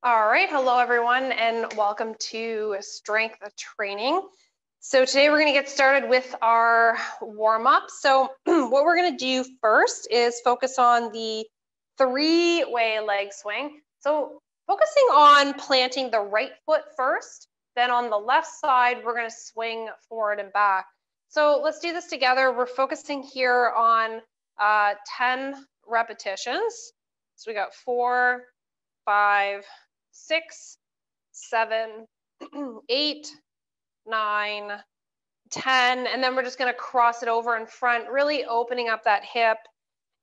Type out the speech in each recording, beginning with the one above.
All right, hello everyone, and welcome to strength training. So today we're going to get started with our warm-up. So what we're going to do first is focus on the three-way leg swing. So focusing on planting the right foot first, then on the left side, we're going to swing forward and back. So let's do this together. We're focusing here on 10 repetitions. So we got 4, 5, 6, 7, 8, 9, 10, and then we're just going to cross it over in front, really opening up that hip.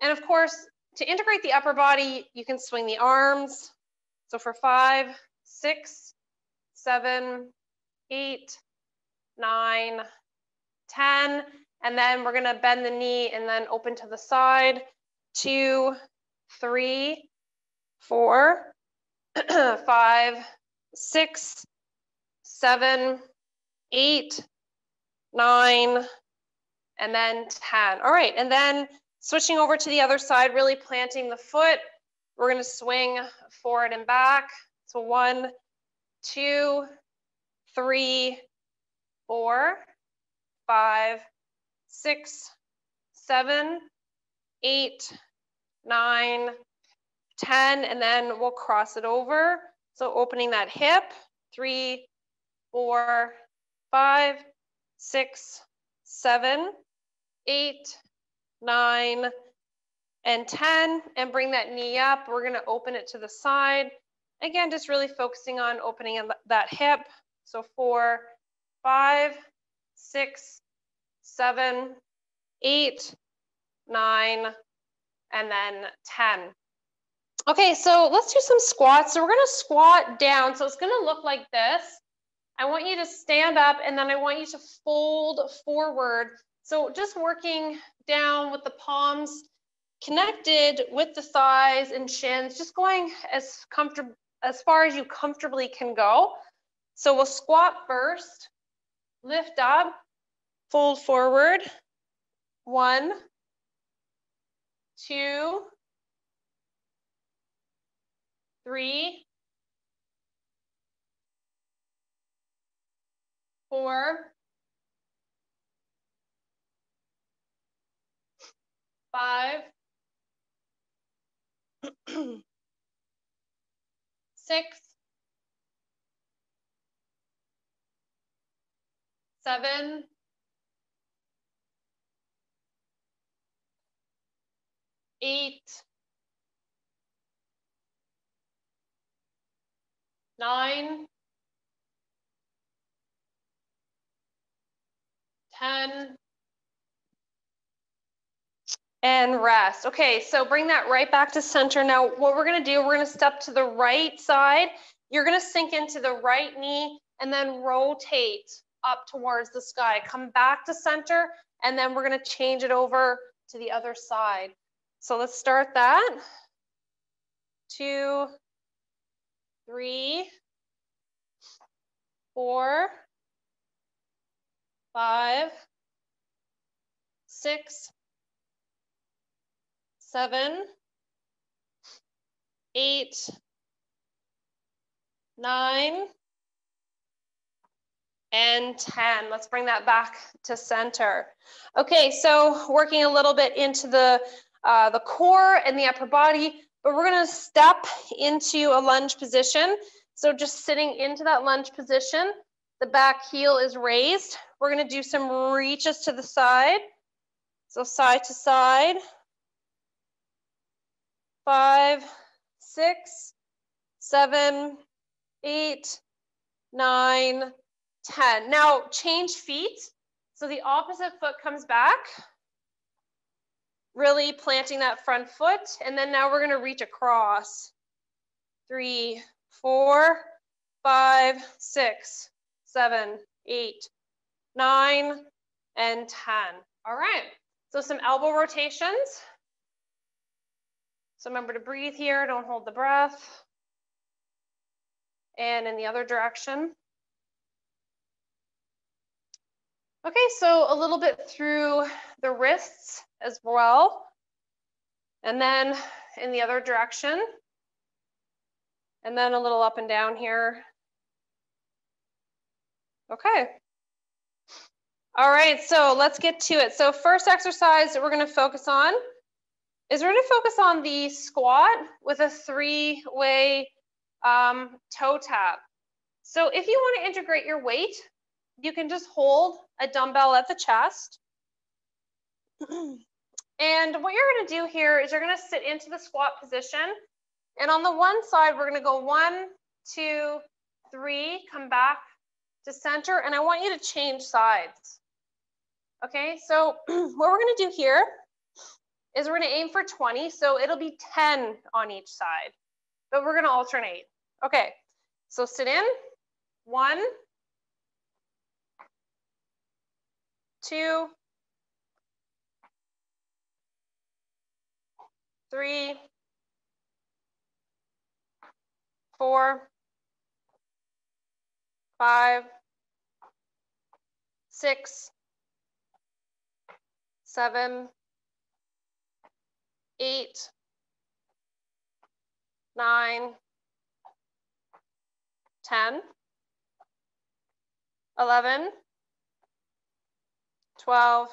And of course, to integrate the upper body, you can swing the arms. So for 5, 6, 7, 8, 9, 10, and then we're going to bend the knee and then open to the side. 2, 3, 4, 5, 6, 7, 8, 9, and then 10. All right, and then switching over to the other side, really planting the foot. We're going to swing forward and back. So 1, 2, 3, 4, 5, 6, 7, 8, 9, 10, and then we'll cross it over. So opening that hip, 3, 4, 5, 6, 7, 8, 9, and 10, and bring that knee up. We're going to open it to the side. Again, just really focusing on opening that hip. So 4, 5, 6, 7, 8, 9, and then 10. Okay, so let's do some squats. So we're going to squat down. So it's going to look like this. I want you to stand up, and then I want you to fold forward. So just working down with the palms connected with the thighs and shins, just going as far as you comfortably can go. So we'll squat first, lift up, fold forward. 1, 2, 3, 4, 5, 6, 7, 8, 9, 10, and rest. Okay, so bring that right back to center. Now, what we're going to do, we're going to step to the right side. You're going to sink into the right knee and then rotate up towards the sky. Come back to center, and then we're going to change it over to the other side. So let's start that. 2, 3, 4, 5, 6, 7, 8, 9, and 10. Let's bring that back to center. Okay, so working a little bit into the core and the upper body, but we're going to step into a lunge position. So just sitting into that lunge position, the back heel is raised. We're going to do some reaches to the side. So side to side. 5, 6, 7, 8, 9, 10. Now change feet. So the opposite foot comes back, really planting that front foot. And then now we're going to reach across. 3, 4, 5, 6, 7, 8, 9, and 10. All right. So some elbow rotations. So remember to breathe here. Don't hold the breath. And in the other direction. Okay, so a little bit through the wrists as well. And then in the other direction. And then a little up and down here. Okay. All right, so let's get to it. So first exercise that we're going to focus on is we're going to focus on the squat with a 3-way toe tap. So if you want to integrate your weight, you can just hold a dumbbell at the chest. And what you're going to do here is you're going to sit into the squat position. And on the one side, we're going to go 1, 2, 3, come back to center. And I want you to change sides. Okay, so what we're going to do here is we're going to aim for 20. So it'll be 10 on each side, but we're going to alternate. Okay, so sit in. 1, 2, 3, 4, 5, 6, 7, 8, 9, 10, 11, 12,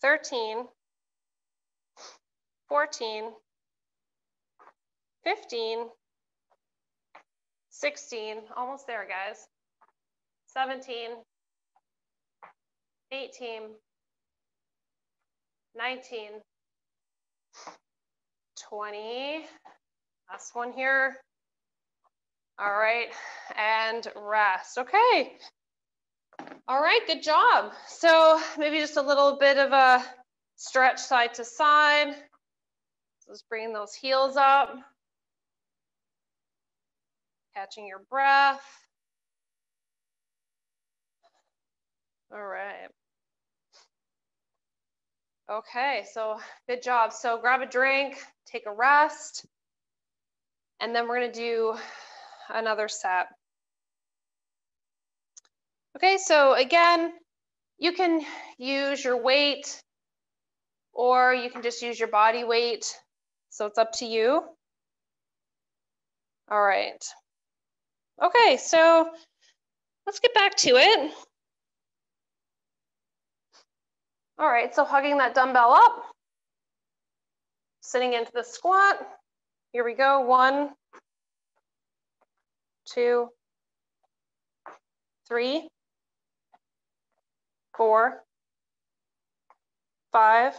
13, 14, 15, 16, almost there, guys, 17, 18, 19, 20, last one here. All right, and rest. Okay. All right, good job. So maybe just a little bit of a stretch side to side. So just bringing those heels up. Catching your breath. All right. Okay, so good job. So grab a drink, take a rest, and then we're gonna do another set. Okay, so again, you can use your weight or you can just use your body weight. So it's up to you. All right. Okay, so let's get back to it. All right, so hugging that dumbbell up, sitting into the squat. Here we go. 1, 2, 3, 4, 5,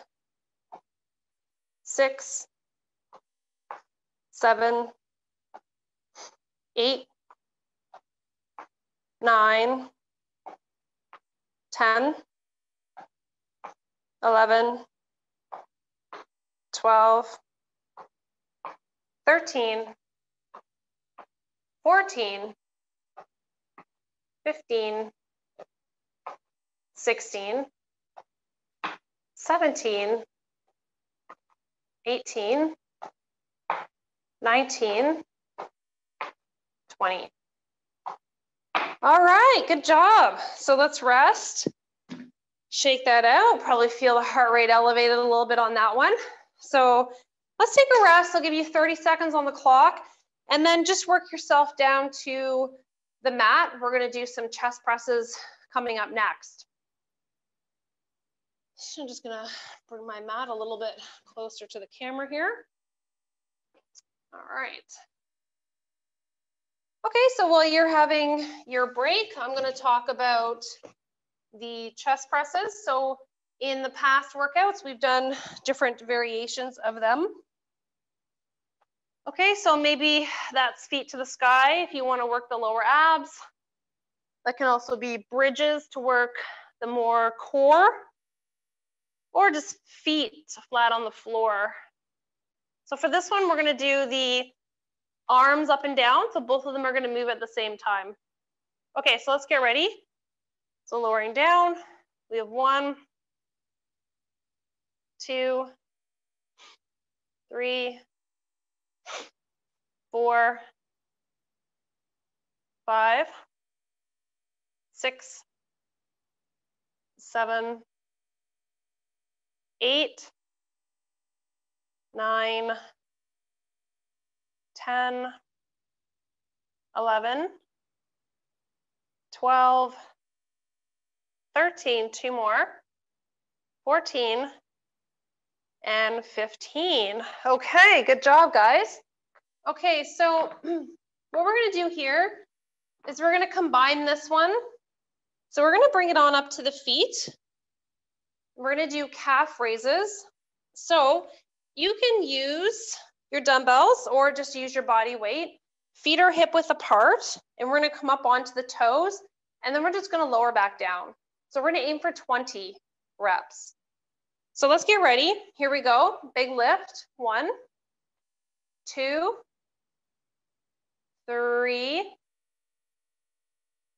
6, 7, 8, 9, 10, 11, 12, 13, 14, 15, 16, 17, 18, 19, 20. All right, good job. So let's rest. Shake that out. Probably feel the heart rate elevated a little bit on that one. So let's take a rest. I'll give you 30 seconds on the clock and then just work yourself down to the mat. We're going to do some chest presses coming up next. So I'm just going to bring my mat a little bit closer to the camera here. All right. Okay, so while you're having your break, I'm going to talk about the chest presses. So in the past workouts, we've done different variations of them. Okay, so maybe that's feet to the sky if you want to work the lower abs. That can also be bridges to work the more core, or just feet flat on the floor. So for this one, we're going to do the arms up and down. So both of them are going to move at the same time. Okay, so let's get ready. So lowering down, we have 1, 2, 3, 4, 5, 6, 7, 8, 9, 10, 11, 12, 13, 2 more, 14, and 15. Okay, good job, guys. Okay, so what we're gonna do here is we're gonna combine this one. So we're gonna bring it on up to the feet. We're gonna do calf raises. So you can use your dumbbells or just use your body weight. Feet are hip width apart, and we're gonna come up onto the toes, and then we're just gonna lower back down. So we're gonna aim for 20 reps. So let's get ready. Here we go. Big lift. 1, 2, 3,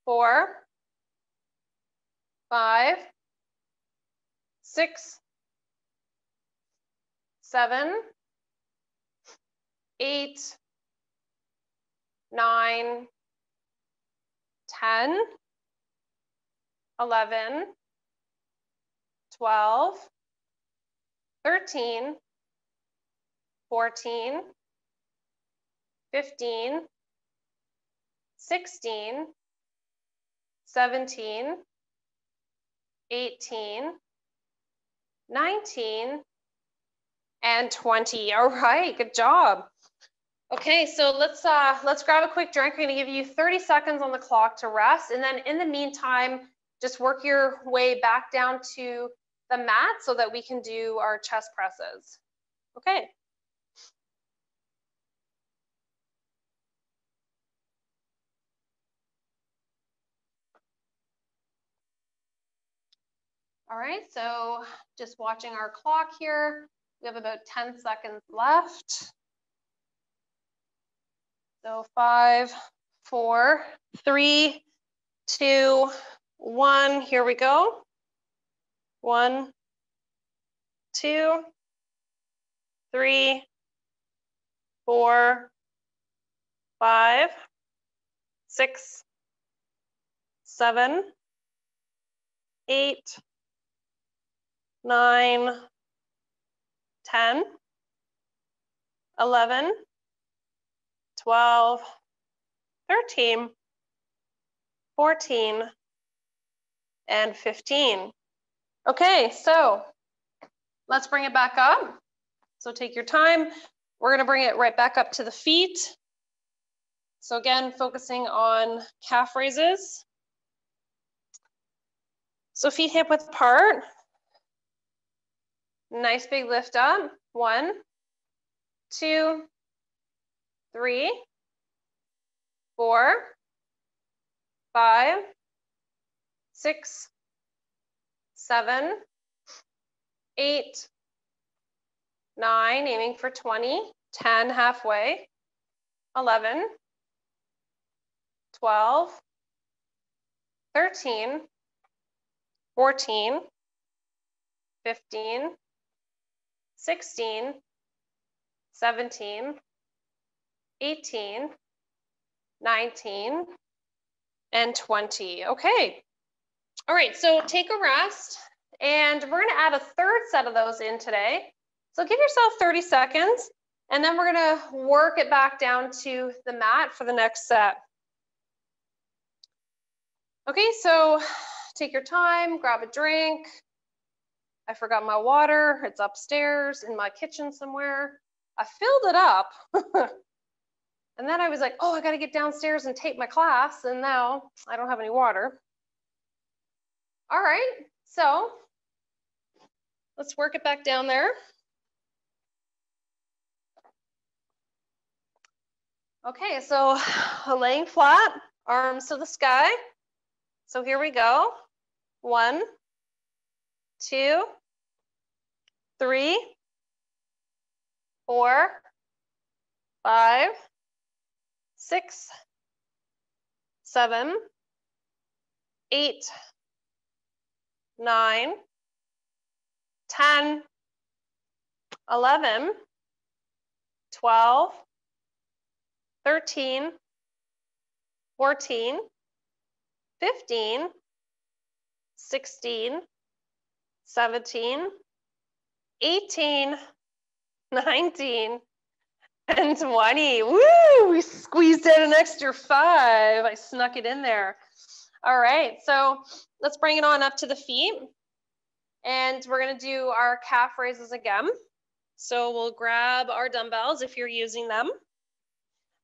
4, 5, 6, 7, 8, 9, 10, 11, 12, 13, 14, 15, 16, 17, 18, 19, and 20. All right, good job. Okay, so let's grab a quick drink. I'm gonna give you 30 seconds on the clock to rest, and then in the meantime, just work your way back down to the mat so that we can do our chest presses. Okay. All right, so just watching our clock here. We have about 10 seconds left. So 5, 4, 3, 2, 1, here we go. 1, 2, 3, 4, 5, 6, 7, 8, 9, 10, 11, 12, 13, 14, and 15. Okay, so let's bring it back up. So take your time. We're gonna bring it right back up to the feet. So again, focusing on calf raises. So feet hip width apart. Nice big lift up. 1, 2, 3, 4, 5, 6, 7, 8, 9, aiming for 20, 10 halfway, 11, 12, 13, 14, 15, 16, 17, 18, 19, and 20. Okay. All right, so take a rest, and we're gonna add a third set of those in today. So give yourself 30 seconds, and then we're gonna work it back down to the mat for the next set. Okay, so take your time, grab a drink. I forgot my water, it's upstairs in my kitchen somewhere. I filled it up, and then I was like, oh, I gotta get downstairs and tape my class, and now I don't have any water. All right, so let's work it back down there. Okay, so laying flat, arms to the sky. So here we go. 1, 2, 3, 4, 5, 6, 7, 8, 9, 10, 11, 12, 13, 14, 15, 16, 17, 18, 19, and 20. Woo! We squeezed out an extra 5. I snuck it in there. All right, so let's bring it on up to the feet. And we're going to do our calf raises again. So we'll grab our dumbbells if you're using them.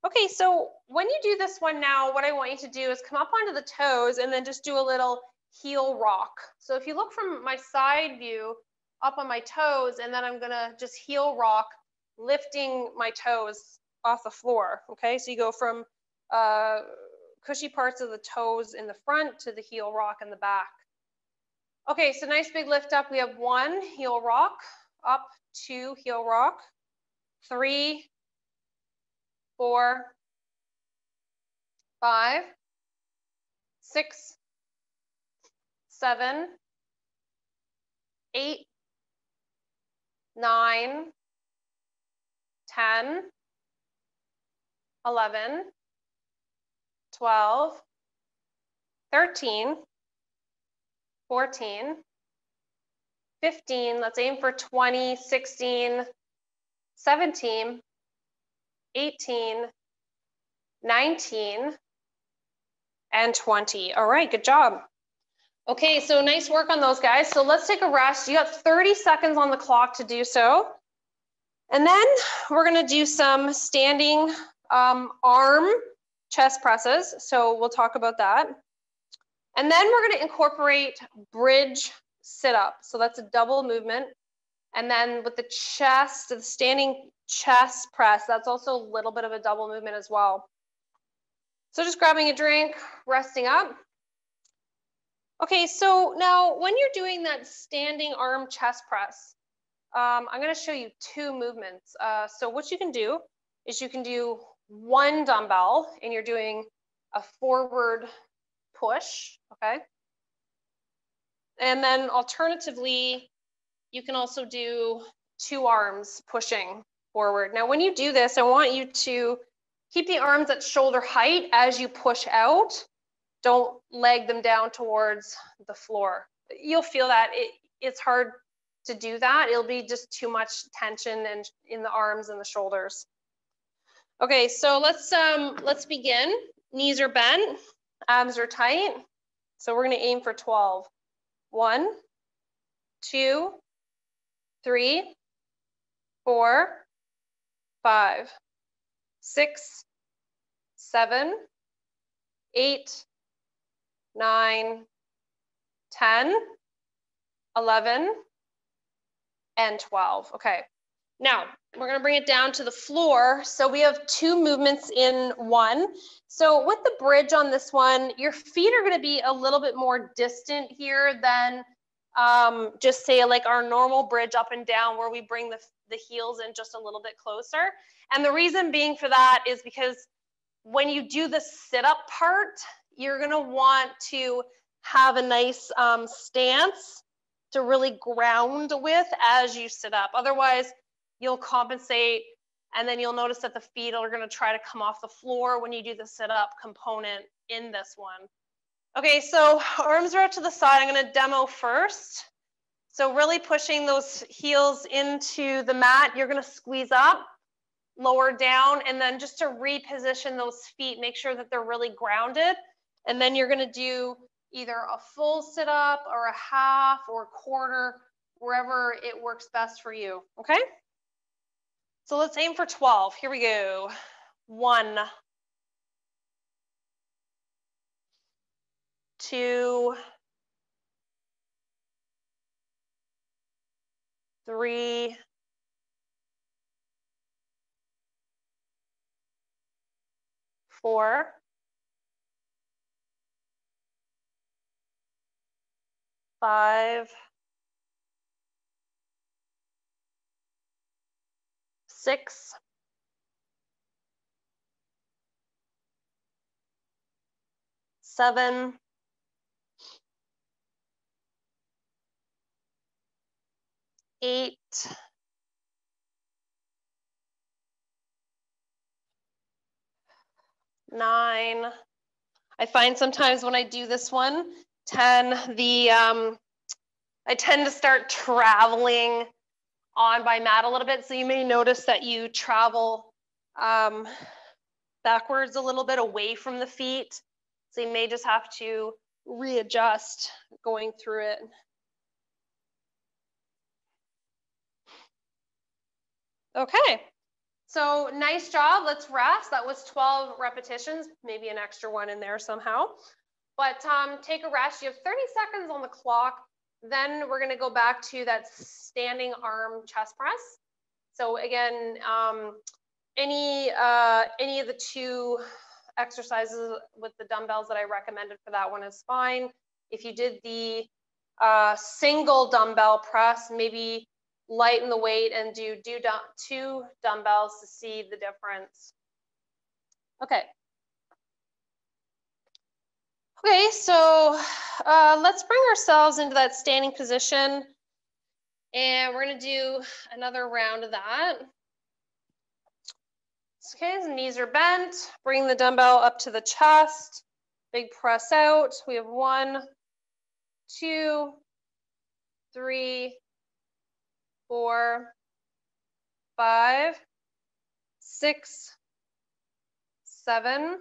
Okay, so when you do this one now, what I want you to do is come up onto the toes and then just do a little heel rock. So if you look from my side view up on my toes, and then I'm gonna just heel rock, lifting my toes off the floor, okay? So you go from cushy parts of the toes in the front to the heel rock in the back. Okay, so nice big lift up. We have 1 heel rock, up 2 heel rock, 3, 4, 5, 6, 7, 8, 9, 10, 11, 12, 13, 14, 15, let's aim for 20, 16, 17, 18, 19, and 20. All right, good job. Okay, so nice work on those guys. So let's take a rest. You got 30 seconds on the clock to do so. And then we're gonna do some standing arm chest presses. So we'll talk about that. And then we're gonna incorporate bridge sit-up. So that's a double movement. And then with the chest, the standing chest press, that's also a little bit of a double movement as well. So just grabbing a drink, resting up. Okay, so now when you're doing that standing arm chest press, I'm going to show you 2 movements. So what you can do is you can do 1 dumbbell and you're doing a forward push, okay? And then alternatively, you can also do 2 arms pushing forward. Now, when you do this, I want you to keep the arms at shoulder height as you push out. Don't leg them down towards the floor. You'll feel that it's hard to do that. It'll be just too much tension in the arms and the shoulders. Okay, so let's begin. Knees are bent, abs are tight. So we're gonna aim for 12. 1, 2, 3, 4, 5, 6, 7, 8, 9, 10, 11, and 12. Okay, now we're gonna bring it down to the floor. So we have 2 movements in one. So with the bridge on this one, your feet are gonna be a little bit more distant here than just say like our normal bridge up and down where we bring the heels in just a little bit closer. And the reason being for that is because when you do the sit-up part, you're gonna want to have a nice stance to really ground with as you sit up. Otherwise, you'll compensate and then you'll notice that the feet are gonna try to come off the floor when you do the sit-up component in this one. Okay, so arms are out to the side. I'm gonna demo first. So really pushing those heels into the mat. You're gonna squeeze up, lower down, and then just to reposition those feet, make sure that they're really grounded. And then you're gonna do either a full sit-up or a half or a quarter, wherever it works best for you, okay? So let's aim for 12. Here we go. 1, 2, 3, 4, 5, 6, 7, 8, 9. I find sometimes when I do this one, 10, I tend to start traveling on my mat a little bit. So you may notice that you travel backwards a little bit away from the feet. So you may just have to readjust going through it. Okay, so nice job. Let's rest. That was 12 repetitions, maybe an extra one in there somehow. But take a rest. You have 30 seconds on the clock. Then we're going to go back to that standing arm chest press. So again, any of the two exercises with the dumbbells that I recommended for that one is fine. If you did the single dumbbell press, maybe lighten the weight and do two dumbbells to see the difference. Okay. Okay, so let's bring ourselves into that standing position, and we're going to do another round of that. Okay, the knees are bent. Bring the dumbbell up to the chest. Big press out. We have 1, 2, 3, 4, 5, 6, 7,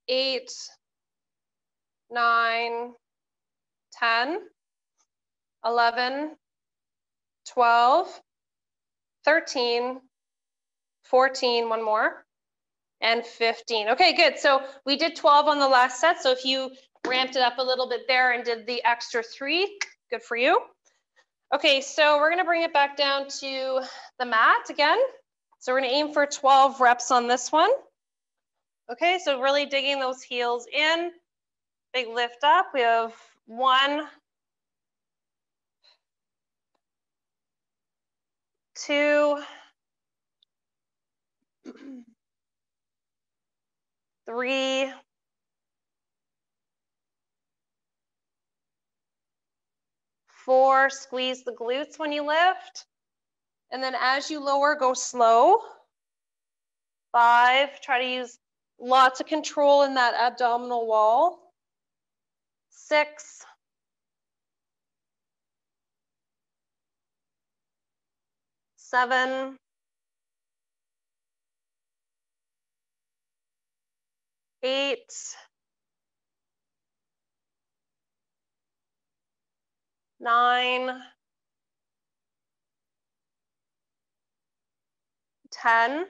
8, 9, 10, 11, 12, 13, 14, one more, and 15. Okay, good. So we did 12 on the last set. So if you ramped it up a little bit there and did the extra 3, good for you. Okay, so we're gonna bring it back down to the mat again. So we're gonna aim for 12 reps on this one. Okay, so really digging those heels in. Big lift up. We have 1, 2, 3, 4, squeeze the glutes when you lift. And then as you lower, go slow. 5, try to use lots of control in that abdominal wall. 6, 7, 8, 9, 10,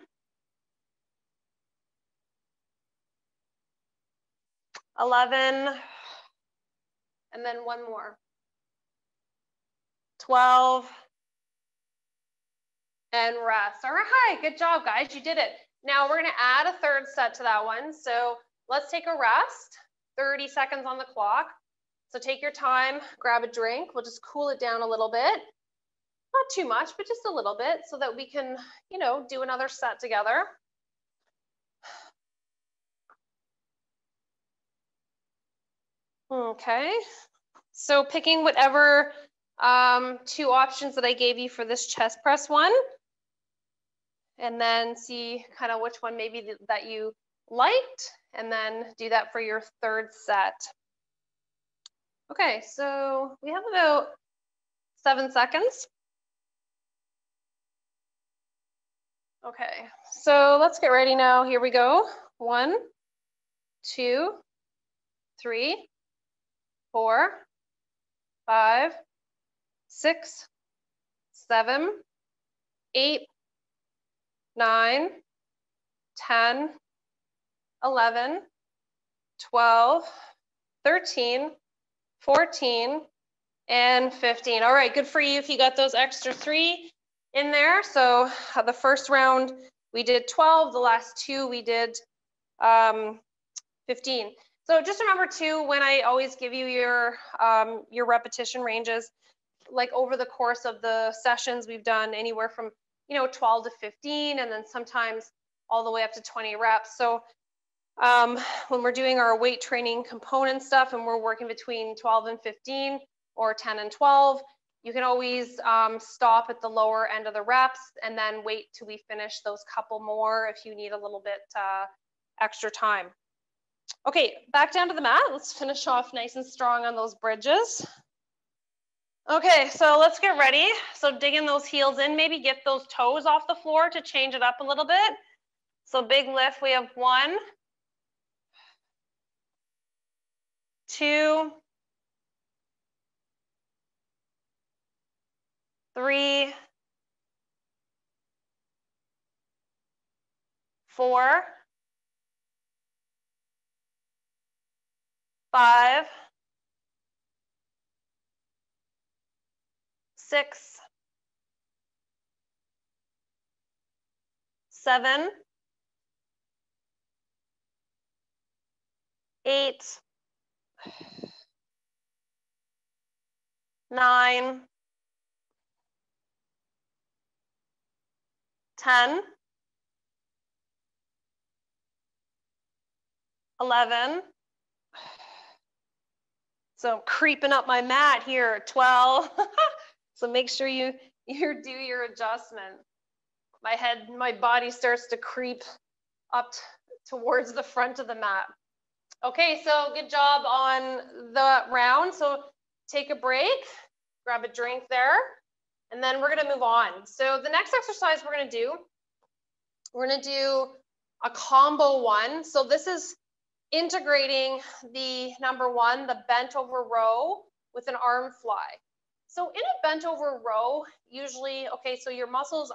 11, and then one more. 12, and rest. All right, good job, guys. You did it. Now we're gonna add a third set to that one. So let's take a rest, 30 seconds on the clock. So take your time, grab a drink. We'll just cool it down a little bit. Not too much, but just a little bit so that we can, you know, do another set together. Okay, so picking whatever 2 options that I gave you for this chest press one, and then see kind of which one maybe that you liked, and then do that for your third set. Okay, so we have about 7 seconds. Okay, so let's get ready now. Here we go. 1, 2, 3, 4, 5, 6, 7, 8, 9, 10, 11, 12, 13, 14, and 15. All right, good for you if you got those extra 3 in there. So the first round we did 12, the last 2 we did 15. So just remember too, when I always give you your repetition ranges, like over the course of the sessions, we've done anywhere from 12 to 15, and then sometimes all the way up to 20 reps. So when we're doing our weight training component stuff and we're working between 12 and 15 or 10 and 12, you can always stop at the lower end of the reps and then wait till we finish those couple more if you need a little bit extra time. Okay, back down to the mat. Let's finish off nice and strong on those bridges. Okay, so let's get ready. So digging those heels in, maybe get those toes off the floor to change it up a little bit. So big lift, we have 1, 2, 3, 4, 5, 6, 7, 8, 9, 10, 11. So I'm creeping up my mat here, 12. So make sure you do your adjustment. My body starts to creep up towards the front of the mat. Okay, so good job on the round. So take a break, grab a drink there, and then we're gonna move on. So the next exercise we're gonna do a combo one. So this is integrating the number 1, the bent over row with an arm fly. So in a bent over row, usually, okay, so your muscles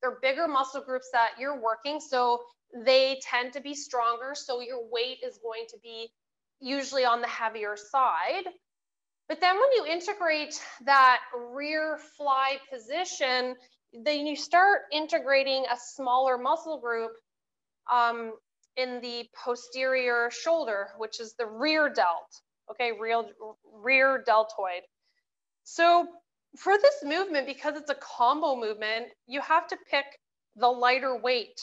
they're bigger muscle groups that you're working, so they tend to be stronger, so your weight is going to be usually on the heavier side. But then when you integrate that rear fly position, then you start integrating a smaller muscle group in the posterior shoulder, which is the rear delt, okay, rear deltoid. So for this movement, because it's a combo movement, you have to pick the lighter weight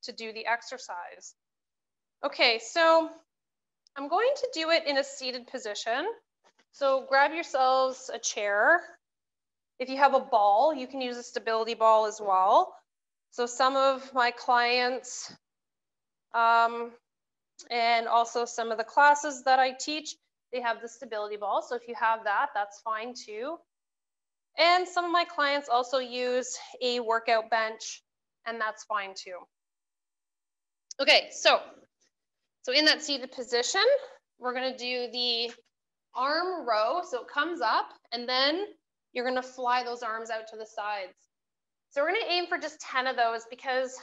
to do the exercise. Okay, so I'm going to do it in a seated position. So grab yourselves a chair. If you have a ball, you can use a stability ball as well. So some of my clients, and also some of the classes that I teach, they have the stability ball. So if you have that, that's fine too. And some of my clients also use a workout bench, and that's fine too. Okay, so in that seated position, we're gonna do the arm row. So it comes up, and then you're gonna fly those arms out to the sides. So we're gonna aim for just 10 of those because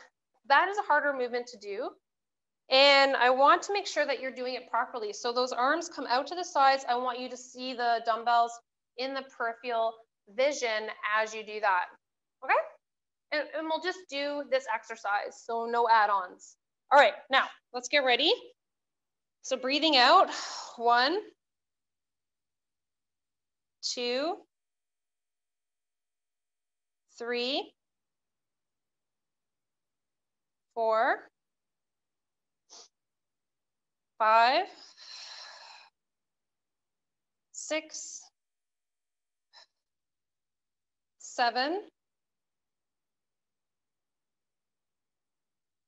that is a harder movement to do. And I want to make sure that you're doing it properly. So those arms come out to the sides. I want you to see the dumbbells in the peripheral vision as you do that, okay? And we'll just do this exercise, so no add-ons. All right, now let's get ready. So breathing out, 1, 2, 3, 4, 5, 6, 7,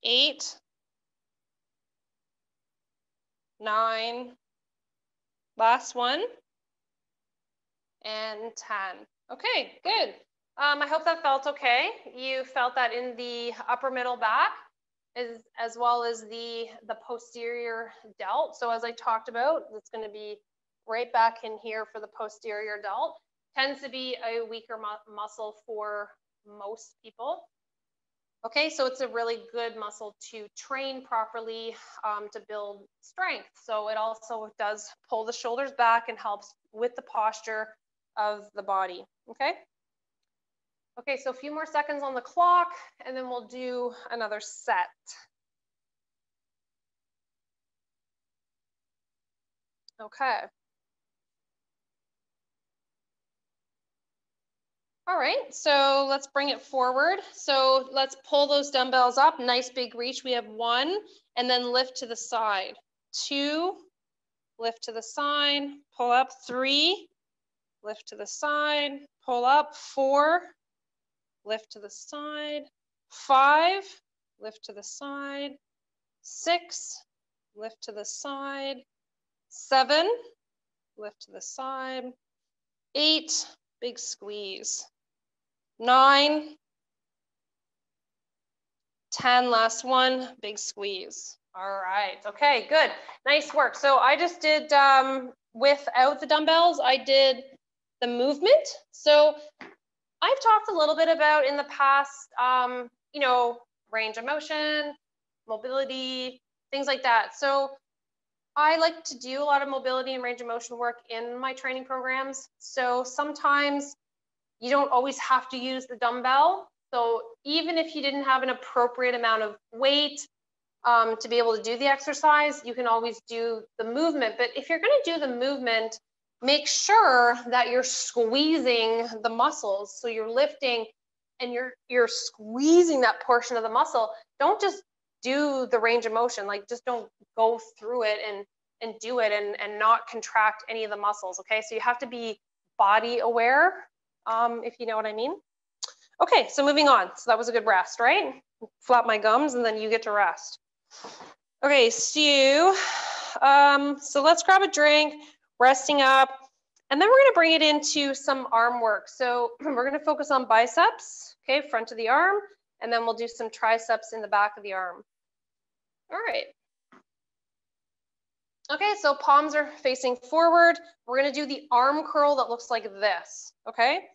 8, 9, last one, and 10. Okay, good. I hope that felt okay. You felt that in the upper middle back as well as the posterior delt. So as I talked about, it's going to be right back in here for the posterior delt. Tends to be a weaker muscle for most people. Okay, so it's a really good muscle to train properly to build strength. So it also does pull the shoulders back and helps with the posture of the body, okay? Okay, so a few more seconds on the clock, and then we'll do another set. Okay. All right, so let's bring it forward. So let's pull those dumbbells up, nice big reach. We have 1, and then lift to the side. 2, lift to the side, pull up. 3, lift to the side, pull up. 4, lift to the side. 5, lift to the side. 6, lift to the side. 7, lift to the side. 8, big squeeze. 9, 10, last one, big squeeze. All right, okay, good, nice work. So I just did, without the dumbbells, I did the movement. So I've talked a little bit about in the past, you know, range of motion, mobility, things like that. So I like to do a lot of mobility and range of motion work in my training programs. So sometimes you don't always have to use the dumbbell. So even if you didn't have an appropriate amount of weight to be able to do the exercise, you can always do the movement. But if you're going to do the movement, make sure that you're squeezing the muscles. So you're lifting and you're squeezing that portion of the muscle. Don't just do the range of motion. Like, just don't go through it and do it and not contract any of the muscles. Okay, so you have to be body aware, if you know what I mean. Okay, so moving on. So that was a good rest, right? Flap my gums and then you get to rest. Okay, so let's grab a drink, resting up, and then we're gonna bring it into some arm work. So we're gonna focus on biceps, okay, front of the arm, and then we'll do some triceps in the back of the arm. All right. Okay, so palms are facing forward. We're gonna do the arm curl that looks like this, okay?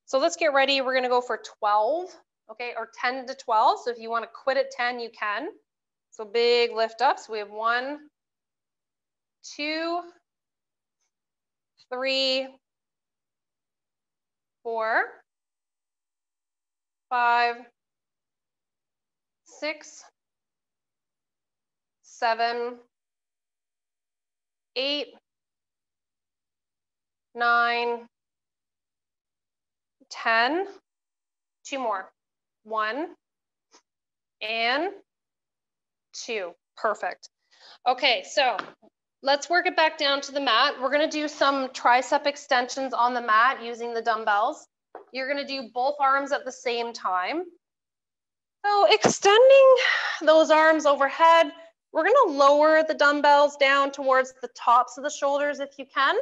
So let's get ready. We're gonna go for 12, okay, or 10 to 12. So if you wanna quit at 10, you can. So big lift up. So we have 1, 2, 3, 4, 5, 6, 7, 8, 9, 10. 2 more. 1 and 2. Perfect. Okay, so let's work it back down to the mat. We're gonna do some tricep extensions on the mat using the dumbbells. You're gonna do both arms at the same time. So extending those arms overhead, we're gonna lower the dumbbells down towards the tops of the shoulders if you can.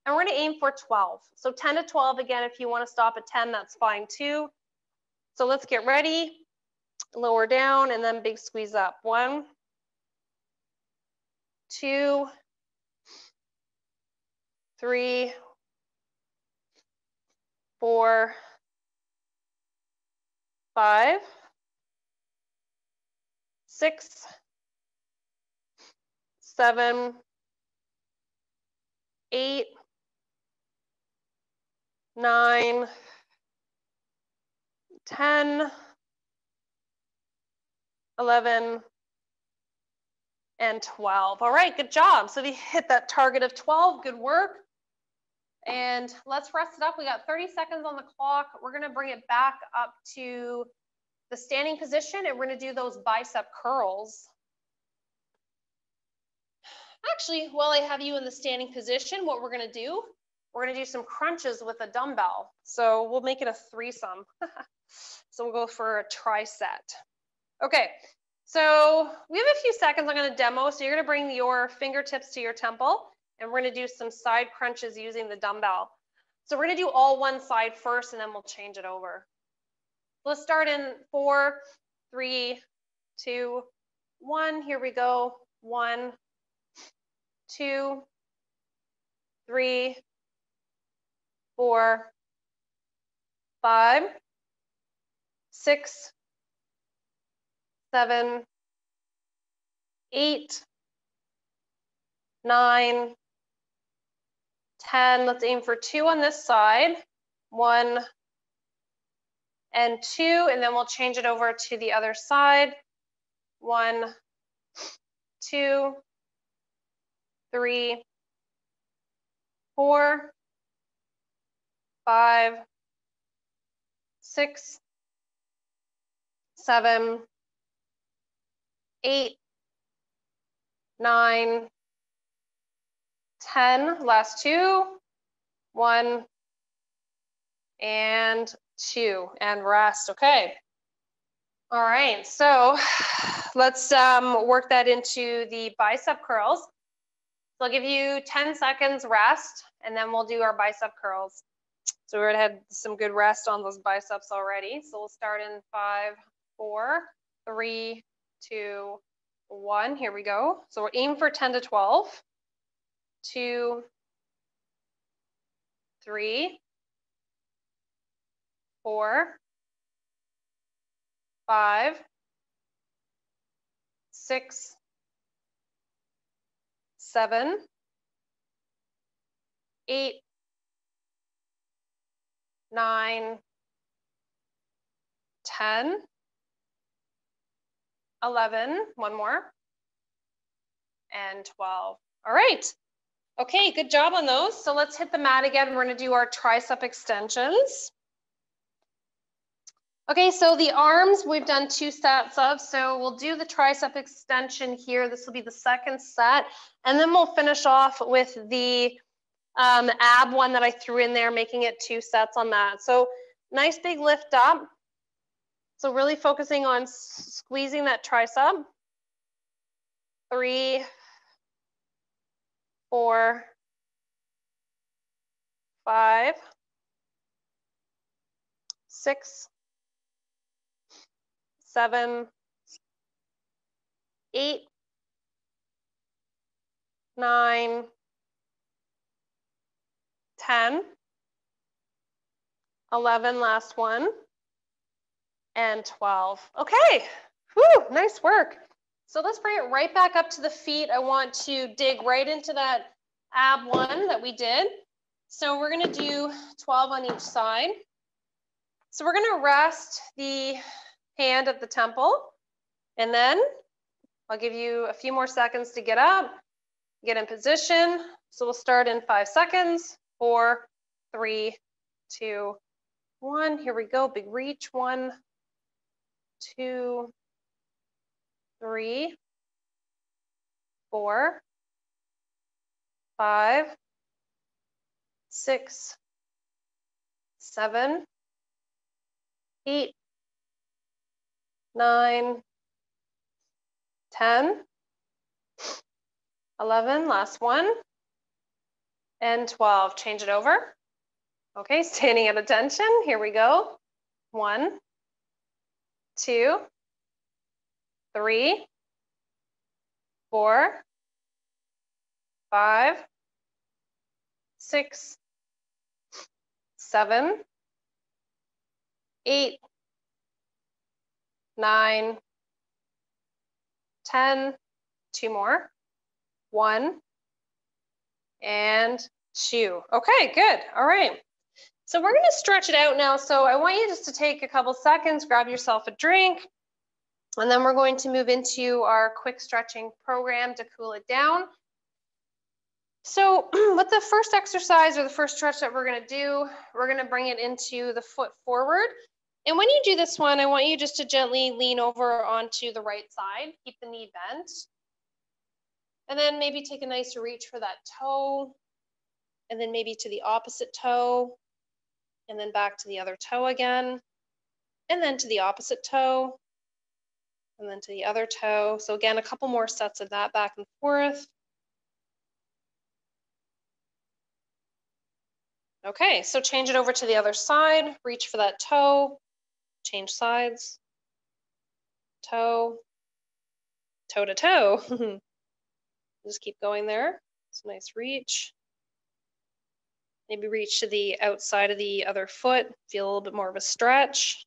And we're gonna aim for 12. So 10 to 12, again, if you wanna stop at 10, that's fine too. So let's get ready. Lower down and then big squeeze up. 1, 2, 3, 4, 5, 6, 7, 8, 9, 10, 11, and 12. All right, good job. So we hit that target of 12, good work. And let's rest it up. We got 30 seconds on the clock. We're gonna bring it back up to the standing position and we're gonna do those bicep curls. Actually, while I have you in the standing position, what we're gonna do, we're gonna do some crunches with a dumbbell. So we'll make it a threesome. So we'll go for a tricep. Okay, so we have a few seconds. I'm gonna demo. So you're gonna bring your fingertips to your temple and we're gonna do some side crunches using the dumbbell. So we're gonna do all one side first and then we'll change it over. Let's start in 4, 3, 2, 1. Here we go. 1, 2, 3, 4, 5, 6, 7, 8, 9, 10. Let's aim for 2 on this side. 1 and 2, and then we'll change it over to the other side. 1, 2, 3, 4, 5, 6, 7, 8, 9, 10. Last 2. 1 and 2, and rest. Okay. All right, so let's work that into the bicep curls. So I'll give you 10 seconds rest, and then we'll do our bicep curls. So we already had some good rest on those biceps already. So we'll start in 5, 4, 3, 2, 1. Here we go. So we're aiming for 10 to 12. 2, 3, 4, 5, 6, 7, 8, 9, 10, 11, one more, and 12. All right. Okay, good job on those. So let's hit the mat again. We're going to do our tricep extensions. Okay, so the arms we've done 2 sets of, so we'll do the tricep extension here. This will be the second set, and then we'll finish off with the ab one that I threw in there, making it 2 sets on that. So nice big lift up. So really focusing on squeezing that tricep. 3, 4, 5, 6, 7, 8, 9, 10, 11, last one, and 12. Okay, whew, nice work. So let's bring it right back up to the feet. I want to dig right into that ab one that we did. So we're gonna do 12 on each side. So we're gonna rest the hand at the temple, and then I'll give you a few more seconds to get up, get in position. So we'll start in 5 seconds. 4, 3, 2, 1. Here we go. Big reach. 1, 2, 3, 4, 5, 6, 7, 8, 9, 10, 11, last one, and 12. Change it over. Okay, standing at attention. Here we go. 1, 2, 3, 4, 5, 6, 7, 8, 9, 10, 2 more, 1, and 2. Okay, good. All right. So we're going to stretch it out now. So I want you just to take a couple seconds, grab yourself a drink, and then we're going to move into our quick stretching program to cool it down. So with the first exercise or the first stretch that we're going to do, we're going to bring it into the foot forward. And when you do this one, I want you just to gently lean over onto the right side, keep the knee bent. And then maybe take a nice reach for that toe, and then maybe to the opposite toe, and then back to the other toe again, and then to the opposite toe, and then to the other toe. So again, a couple more sets of that back and forth. Okay, so change it over to the other side, reach for that toe, change sides, toe, toe to toe. Just keep going there. It's a nice reach. Maybe reach to the outside of the other foot, feel a little bit more of a stretch.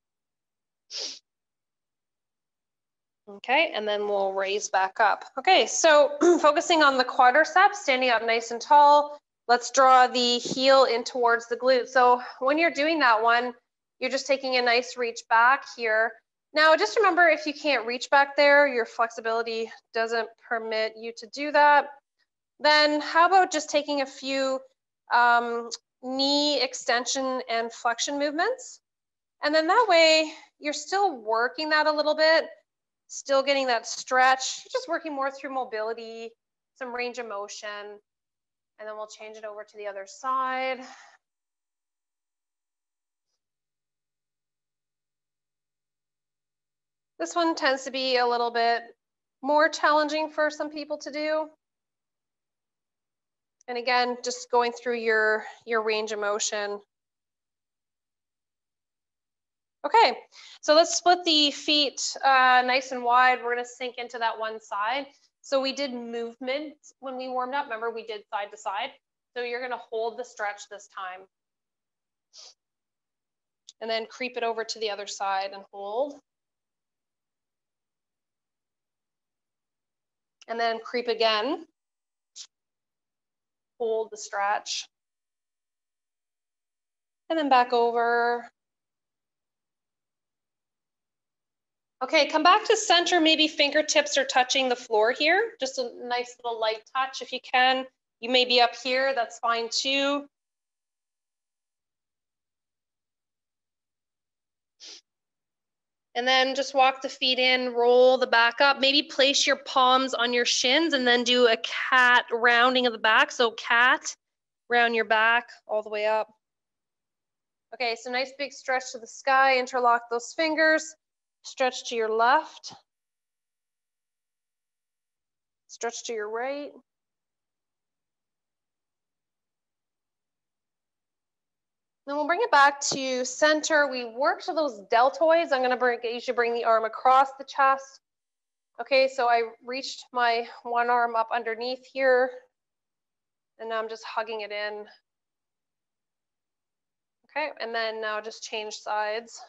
Okay, and then we'll raise back up. Okay, so focusing on the quadriceps, standing up nice and tall. Let's draw the heel in towards the glute. So when you're doing that one, you're just taking a nice reach back here. Now, just remember, if you can't reach back there, your flexibility doesn't permit you to do that, then how about just taking a few knee extension and flexion movements? And then that way, you're still working that a little bit, still getting that stretch, just working more through mobility, some range of motion, and then we'll change it over to the other side. This one tends to be a little bit more challenging for some people to do. And again, just going through your range of motion. Okay, so let's split the feet nice and wide. We're gonna sink into that one side. So we did movement when we warmed up. Remember, we did side to side. So you're gonna hold the stretch this time. And then creep it over to the other side and hold. And then creep again. Hold the stretch. And then back over. Okay, come back to center. Maybe fingertips are touching the floor here. Just a nice little light touch if you can. You may be up here, that's fine too. And then just walk the feet in, roll the back up. Maybe place your palms on your shins and then do a cat rounding of the back. So cat, round your back all the way up. Okay, so nice big stretch to the sky. Interlock those fingers. Stretch to your left. Stretch to your right. Then we'll bring it back to center. We worked those deltoids. I'm gonna usually bring the arm across the chest. Okay, so I reached my one arm up underneath here, and now I'm just hugging it in. Okay, and then now just change sides.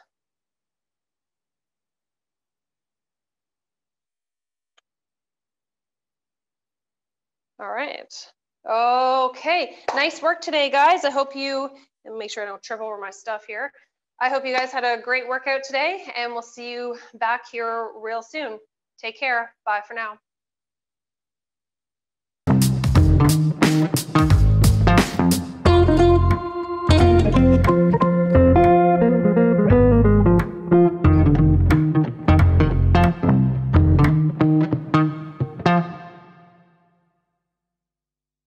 All right. Okay, nice work today, guys. I hope you, and make sure I don't trip over my stuff here. I hope you guys had a great workout today, and we'll see you back here real soon. Take care. Bye for now.